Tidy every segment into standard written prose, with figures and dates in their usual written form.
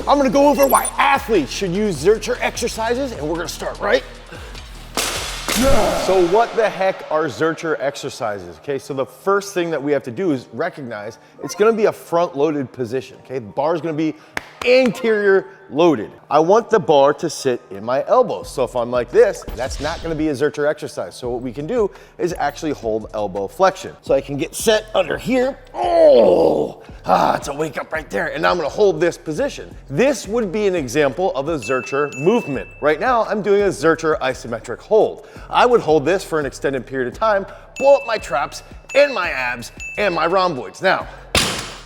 I'm gonna go over why athletes should use Zercher exercises, and we're gonna start right. So what the heck are Zercher exercises? Okay, so the first thing that we have to do is recognize it's gonna be a front-loaded position, okay? The bar is gonna be anterior loaded. I want the bar to sit in my elbows. So if I'm like this, that's not gonna be a Zercher exercise. So what we can do is actually hold elbow flexion. So I can get set under here. It's a wake up right there. And now I'm gonna hold this position. This would be an example of a Zercher movement. Right now, I'm doing a Zercher isometric hold. I would hold this for an extended period of time, blow up my traps and my abs and my rhomboids. Now,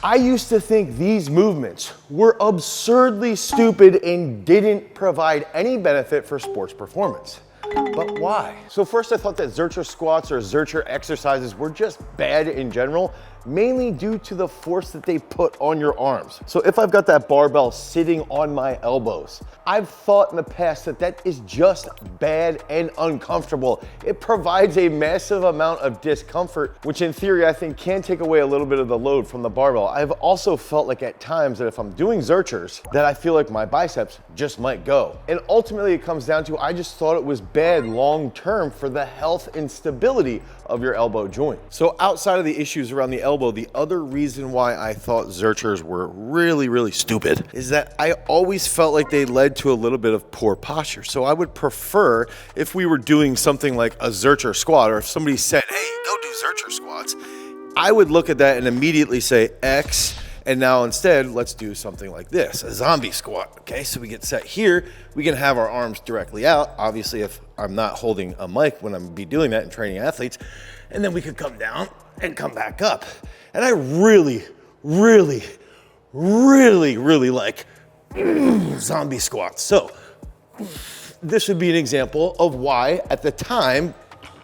I used to think these movements were absurdly stupid and didn't provide any benefit for sports performance. But why? So first I thought that Zercher squats or Zercher exercises were just bad in general, mainly due to the force that they put on your arms. So if I've got that barbell sitting on my elbows, I've thought in the past that that is just bad and uncomfortable. It provides a massive amount of discomfort, which in theory I think can take away a little bit of the load from the barbell. I've also felt like at times that if I'm doing Zerchers, that I feel like my biceps just might go. And ultimately it comes down to, I just thought it was bad long-term for the health and stability of your elbow joint. So outside of the issues around the elbow, the other reason why I thought Zerchers were really stupid is that I always felt like they led to a little bit of poor posture. So I would prefer if we were doing something like a Zercher squat, or if somebody said, hey, go do Zercher squats, I would look at that and immediately say X, and now instead, let's do something like this, a zombie squat, okay? So we get set here, we can have our arms directly out, obviously if I'm not holding a mic when I'm be doing that and training athletes, and then we could come down and come back up. And I really like zombie squats. So this would be an example of why at the time,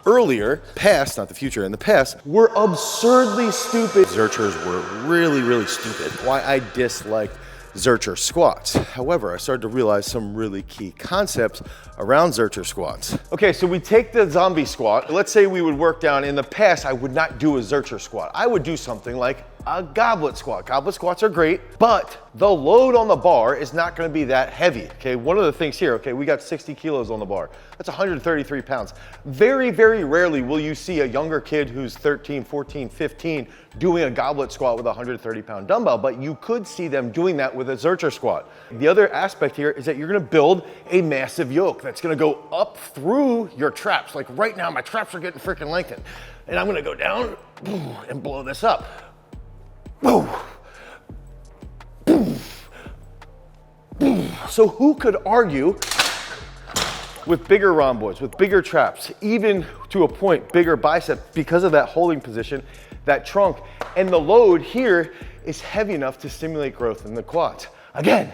earlier, past, not the future, in the past, were absurdly stupid. Zerchers were really stupid. Why I disliked Zercher squats. However, I started to realize some really key concepts around Zercher squats. Okay, so we take the zombie squat. Let's say we would work down. In the past, I would not do a Zercher squat. I would do something like a goblet squat. Goblet squats are great, but the load on the bar is not gonna be that heavy, okay? One of the things here, okay, we got 60 kilos on the bar. That's 133 pounds. Very rarely will you see a younger kid who's 13, 14, 15 doing a goblet squat with a 130-pound dumbbell, but you could see them doing that with a Zercher squat. The other aspect here is that you're gonna build a massive yoke that's gonna go up through your traps. Like right now, my traps are getting freaking lengthened. And I'm gonna go down and blow this up. So who could argue with bigger rhomboids, with bigger traps, even to a point, bigger bicep because of that holding position, that trunk, and the load here is heavy enough to stimulate growth in the quads. Again,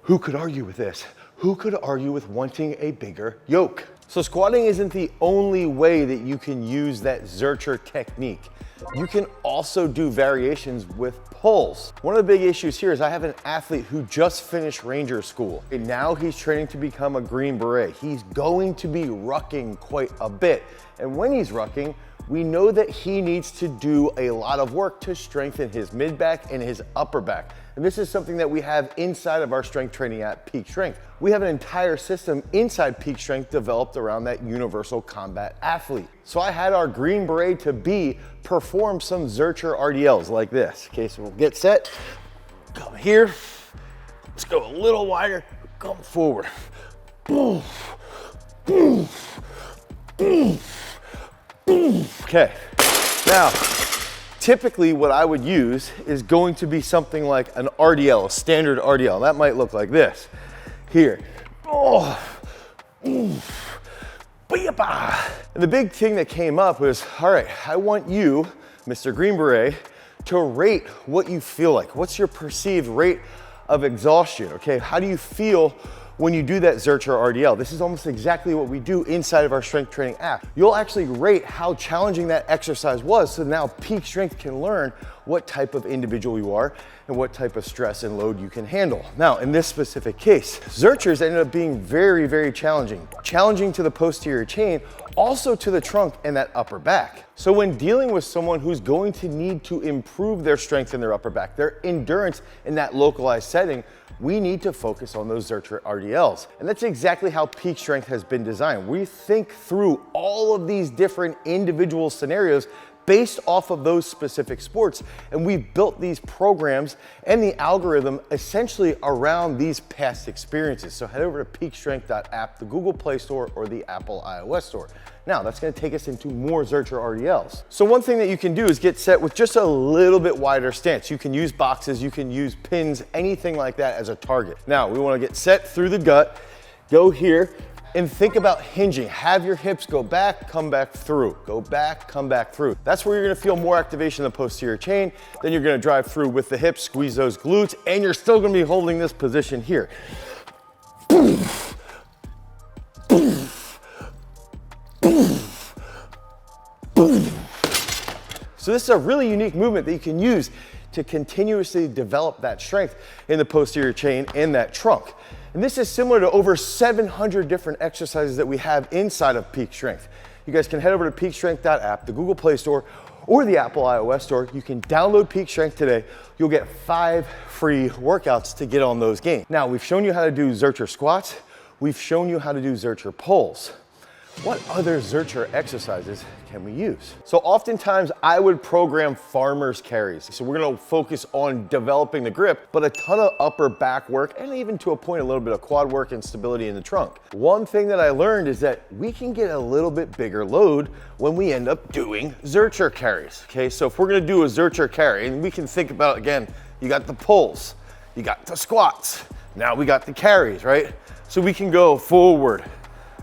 who could argue with this? Who could argue with wanting a bigger yoke? So squatting isn't the only way that you can use that Zercher technique. You can also do variations with pulls. One of the big issues here is I have an athlete who just finished Ranger School, and now he's training to become a Green Beret. He's going to be rucking quite a bit. And when he's rucking, we know that he needs to do a lot of work to strengthen his mid-back and his upper back. And this is something that we have inside of our strength training at Peak Strength. We have an entire system inside Peak Strength developed around that universal combat athlete. So I had our Green Beret to be perform some Zercher RDLs like this. Okay, so we'll get set, come here, let's go a little wider, come forward. Boom, boom, boom, boom. Okay, now, typically what I would use is going to be something like an RDL, a standard RDL. That might look like this. Here. And the big thing that came up was, all right, I want you, Mr. Green Beret, to rate what you feel like. What's your perceived rate of exhaustion, okay? How do you feel when you do that Zercher RDL? This is almost exactly what we do inside of our strength training app. You'll actually rate how challenging that exercise was, so now Peak Strength can learn what type of individual you are, and what type of stress and load you can handle. Now, in this specific case, Zerchers ended up being very, very challenging. Challenging to the posterior chain, also to the trunk and that upper back. So when dealing with someone who's going to need to improve their strength in their upper back, their endurance in that localized setting, we need to focus on those Zercher RDLs. And that's exactly how peak strength has been designed. We think through all of these different individual scenarios based off of those specific sports. And we've built these programs and the algorithm essentially around these past experiences. So head over to peakstrength.app, the Google Play Store or the Apple iOS Store. Now that's gonna take us into more Zercher RDLs. So one thing that you can do is get set with just a little bit wider stance. You can use boxes, you can use pins, anything like that as a target. Now we wanna get set through the gut, go here, and think about hinging. Have your hips go back, come back through. Go back, come back through. That's where you're gonna feel more activation in the posterior chain. Then you're gonna drive through with the hips, squeeze those glutes, and you're still gonna be holding this position here. So this is a really unique movement that you can use to continuously develop that strength in the posterior chain and that trunk. And this is similar to over 700 different exercises that we have inside of Peak Strength. You guys can head over to peakstrength.app, the Google Play Store, or the Apple iOS Store. You can download Peak Strength today. You'll get 5 free workouts to get on those gains. Now, we've shown you how to do Zercher Squats. We've shown you how to do Zercher Pulls. What other Zercher exercises can we use? So oftentimes I would program farmer's carries. So we're gonna focus on developing the grip, but a ton of upper back work and even to a point a little bit of quad work and stability in the trunk. One thing that I learned is that we can get a little bit bigger load when we end up doing Zercher carries. Okay, so if we're gonna do a Zercher carry, and we can think about, again, you got the pulls, you got the squats, now we got the carries, right? So we can go forward,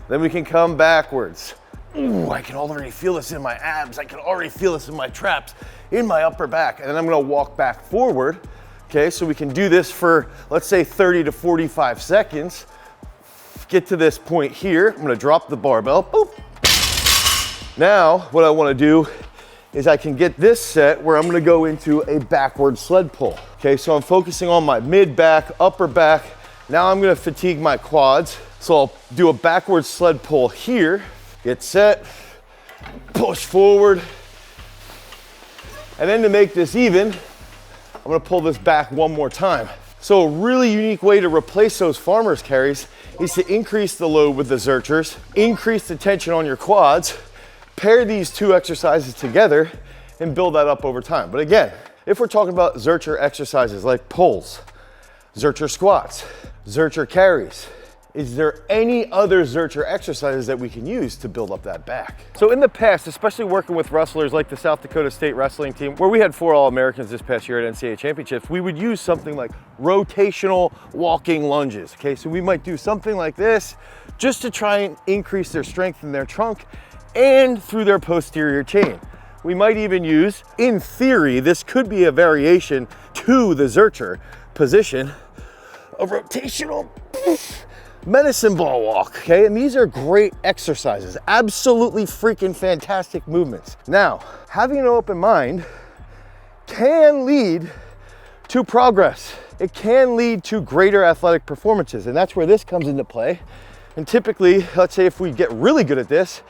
then we can come backwards. Ooh, I can already feel this in my abs. I can already feel this in my traps, in my upper back. And then I'm gonna walk back forward. Okay, so we can do this for, let's say 30 to 45 seconds. Get to this point here. I'm gonna drop the barbell, boop. Now, what I wanna do is I can get this set where I'm gonna go into a backward sled pull. Okay, so I'm focusing on my mid back, upper back. Now I'm gonna fatigue my quads. So I'll do a backward sled pull here, get set, push forward. And then to make this even, I'm gonna pull this back one more time. So a really unique way to replace those farmer's carries is to increase the load with the Zerchers, increase the tension on your quads, pair these two exercises together and build that up over time. But again, if we're talking about Zercher exercises like pulls, Zercher squats, Zercher carries, is there any other Zercher exercises that we can use to build up that back? So in the past, especially working with wrestlers like the South Dakota State wrestling team, where we had 4 All-Americans this past year at NCAA championships, we would use something like rotational walking lunges. Okay, so we might do something like this just to try and increase their strength in their trunk and through their posterior chain. We might even use, in theory, this could be a variation to the Zercher position, a rotational medicine ball walk, okay? And these are great exercises, absolutely freaking fantastic movements. Now, having an open mind can lead to progress. It can lead to greater athletic performances, and that's where this comes into play. And typically, let's say if we get really good at this,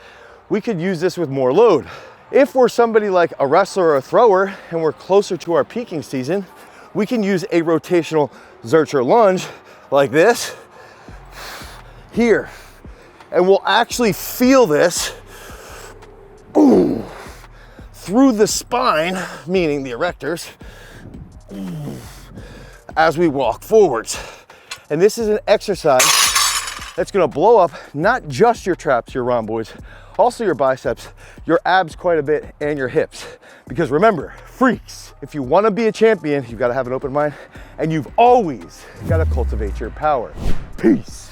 we could use this with more load. If we're somebody like a wrestler or a thrower and we're closer to our peaking season, we can use a rotational Zercher lunge like this here, and we'll actually feel this boom, through the spine, meaning the erectors, as we walk forwards. And this is an exercise that's gonna blow up not just your traps, your rhomboids, also your biceps, your abs quite a bit, and your hips. Because remember, freaks, if you wanna be a champion, you've gotta have an open mind, and you've always gotta cultivate your power. Peace.